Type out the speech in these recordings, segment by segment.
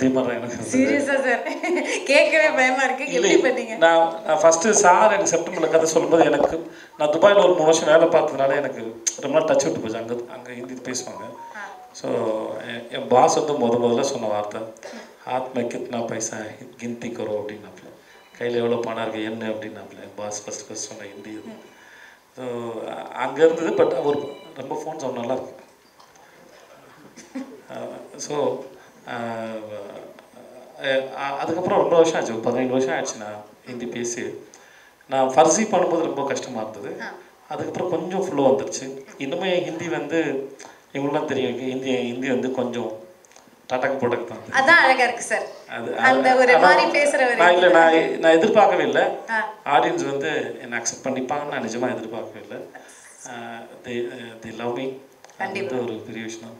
இதே மாதிரி எனக்கு சீரியஸா சார் கேட்கவே பயமா இருக்கு. எப்படி பண்ணீங்க? நான் ஃபஸ்ட்டு சார் எனக்கு செப்டம்பரில் கதை சொல்லும்போது எனக்கு நான் துபாயில் ஒரு 3 வருஷம் வேலை பார்த்ததுனால எனக்கு ரொம்ப நாள் டச் விட்டு போச்சு. அங்கே ஹிந்தி பேசுவாங்க. ஸோ என் பாஸ் வந்து முதல்ல சொன்ன வார்த்தை ஹாத் மே கித்னா பைசா கிந்தி கரோ அப்படின்னாப்புல, கையில் எவ்வளோ பணம் இருக்குது என்ன அப்படின்னாப்புல. என் பாஸ் ஃபஸ்ட்டு சொன்ன ஹிந்தி. ஸோ அங்கே இருந்தது. பட் அவர் ரொம்ப ஃபோன் சவுண்ட் நல்லா இருக்கு. ஸோ அதுக்கப்புறம் ரொம்ப வருஷம் ஆச்சு, 17 வருஷம் ஆயிடுச்சு நான் ஹிந்தி பேசி. நான் ஃபர்ஸி பண்ணும்போது ரொம்ப கஷ்டமாக இருந்தது. அதுக்கப்புறம் கொஞ்சம் ஃப்ளோ வந்துருச்சு. இன்னுமே ஹிந்தி வந்து இவங்களாம் தெரியும், ஹிந்தி வந்து கொஞ்சம் டாட்டாக்கு போட்டக்கு தான். அதான் அழகா இருக்கு சார். அந்த ஒரு மாதிரி பேசுறவர் நான் எதிர்பார்க்கவே இல்லை. ஆடியன்ஸ் வந்து என்னை அக்செப்ட் பண்ணிப்பாங்கன்னு நான் நிஜமாக எதிர்பார்க்கவே இல்லை. தி லவ் மீ. அது வந்து ஒரு பெரிய விஷயம்.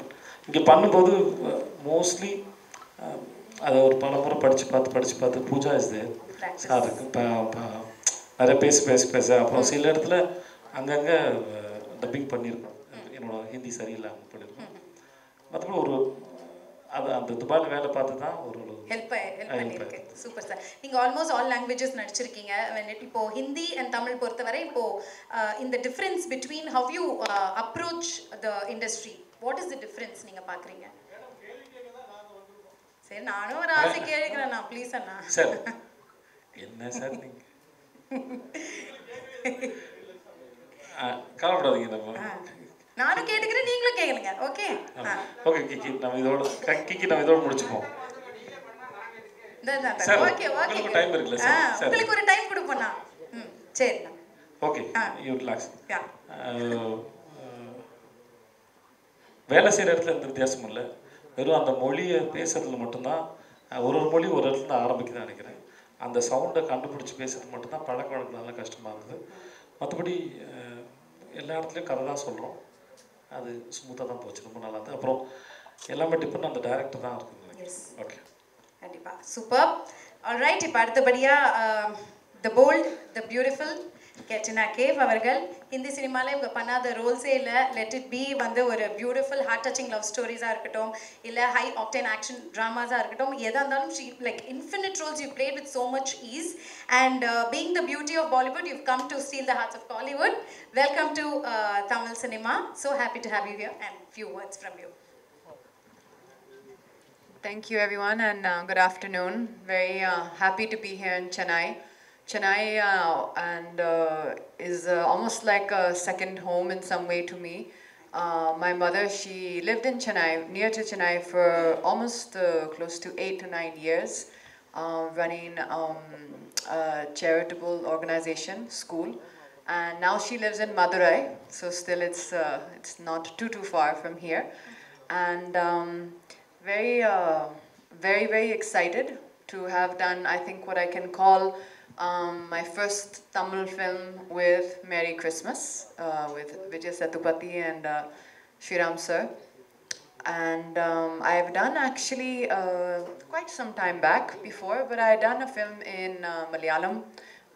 இங்கே பண்ணும்போது மோஸ்ட்லி அதை ஒரு பல முறை படித்து பார்த்து பூஜா இஸ் தேர் சார் நிறைய பேச அப்புறம் சில இடத்துல அங்கங்கே டப்பிங் பண்ணியிருக்கோம். என்னோட ஹிந்தி சரியில்லாமல் பண்ணியிருக்கோம். மற்றபடி ஒரு அது அந்த துபாயில் வேலை பார்த்து தான் ஒரு ஹெல்ப் பண்ணியிருக்கு. Super sir. நீங்கள் ஆல்மோஸ்ட் ஆல் லாங்குவேஜஸ் நடிச்சிருக்கீங்க. இப்போ ஹிந்தி அண்ட் தமிழ் பொறுத்தவரை இப்போ இந்த difference between how you approach the industry, what is the difference நீங்கள் பார்க்குறீங்க? சரி, நானும் ஒரு ஆசை கேட்குறேண்ணா, ப்ளீஸ் அண்ணா. சார் என்ன சார் நீங்கள் கவலைப்படாதீங்க. நானும் கேட்டுக்கிறேன், நீங்களும் கேளுங்க. ஓகே ஓகே கிக்கி, நம்ம இதோட முடிச்சுப்போம். ஓகே ஓகே, டைம் இருக்குல்ல சார்? உங்களுக்கு ஒரு டைம் கொடுப்போண்ணா. சரிண்ணா. Okay, you relax. வேலை செய்கிற இடத்துல எந்த வித்தியாசமும் இல்லை. வெறும் அந்த மொழியை பேசுறதுல மட்டும்தான், ஒரு மொழி ஒரு இடத்துல ஆரம்பிக்குதுன்னு நினைக்கிறேன். அந்த சவுண்டை கண்டுபிடிச்சி பேசுறது மட்டும்தான் பழக்க வழக்கனால கஷ்டமாக இருந்தது. மற்றபடி எல்லா இடத்துலையும் கதை தான் சொல்கிறோம். அது ஸ்மூத்தாக தான் போச்சு, ரொம்ப நல்லா இருந்தது. அப்புறம் எல்லாமே டிபெண்ட் அந்த டைரக்டர் தான் இருக்குது. ஓகே, கண்டிப்பாக சூப்பர். ஆல்ரைட், இப்போ அடுத்தபடியாக the bold the beautiful Katrina Kaif அவர்கள். ஹிந்தி சினிமாவில் இவங்க பண்ணாத ரோல்ஸே இல்லை. லெட் இட் பி வந்து ஒரு பியூட்டிஃபுல் ஹார்ட் டச்சிங் லவ் ஸ்டோரிஸாக இருக்கட்டும், இல்லை ஹை ஆக்டேன் ஆக்ஷன் ட்ராமாஸாக இருக்கட்டும், எதாக இருந்தாலும் she like infinite roles you played with so much ease. And being the beauty of Bollywood, you've come to steal the hearts of Kollywood. Welcome to Tamil cinema. So happy to have you here and few words from you. Thank you everyone, and good afternoon. Very happy to be here in Chennai. Chennai is almost like a second home in some way to me. My mother, she lived in Chennai, near to Chennai, for almost close to 8 to 9 years, running a charitable organization, school. And now she lives in Madurai, so still it's not too far from here. And very excited to have done, I think, what I can call my first Tamil film with Merry Christmas, with Vijay Sethupathi and Shriram sir. And I've done actually quite some time back before, but I had done a film in Malayalam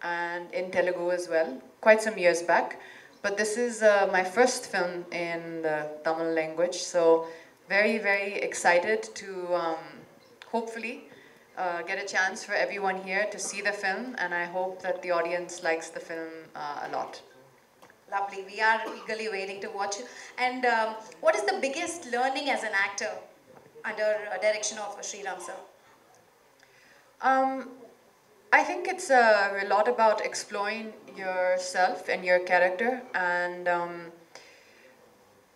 and in Telugu as well, quite some years back. But this is my first film in the Tamil language, so very excited to hopefully get a chance for everyone here to see the film, and I hope that the audience likes the film a lot. Lovely. We are eagerly waiting to watch it. And what is the biggest learning as an actor under direction of Shriram sir? I think it's a lot about exploring yourself and your character, and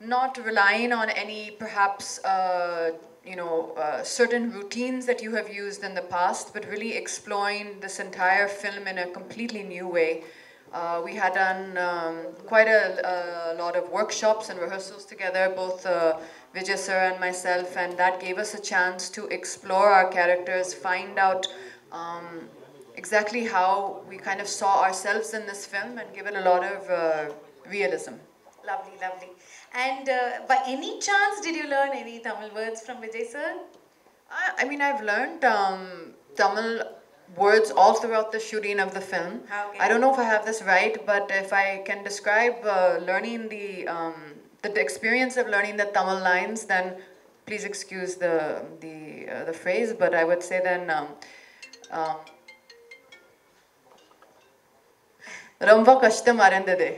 not relying on any perhaps certain routines that you have used in the past, but really exploring this entire film in a completely new way. We had done quite a lot of workshops and rehearsals together, both Vijay sir and myself, and that gave us a chance to explore our characters, find out exactly how we kind of saw ourselves in this film, and give it a lot of realism. Lovely. And by any chance, did you learn any Tamil words from Vijay sir? I mean, I've learned Tamil words all throughout the shooting of the film. Okay. I don't know if I have this right, but if I can describe learning the experience of learning the Tamil lines, then please excuse the phrase, but I would say then ரொம்ப கஷ்டமா இருந்தது.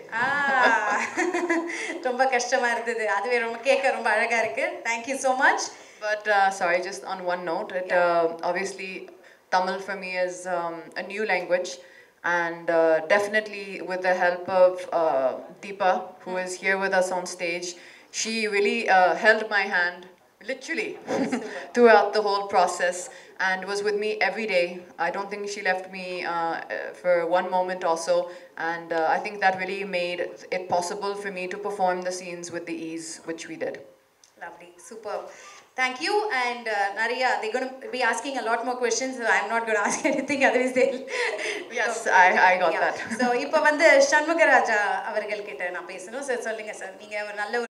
ரொம்ப கஷ்டமா இருந்தது. அதுவே ரொம்ப கேட்க ரொம்ப அழகா இருக்கு. Thank you so much. But sorry, just on one note, it obviously Tamil for me is a new language, and definitely with the help of Deepa, who is here with us on stage, she really held my hand literally throughout the whole process and was with me every day. I don't think she left me for one moment also, and I think that really made it possible for me to perform the scenes with the ease which we did. Lovely, superb. Thank you. And Nariya, they're going to be asking a lot more questions. So I'm not going to ask anything, otherwise they'll... Yes, I got that. So, இப்போ வந்து சண்முகராஜா அவர்கள் கிட்ட நான் பேசணும். Sir சொல்லுங்க sir, நீங்க ஒரு நல்ல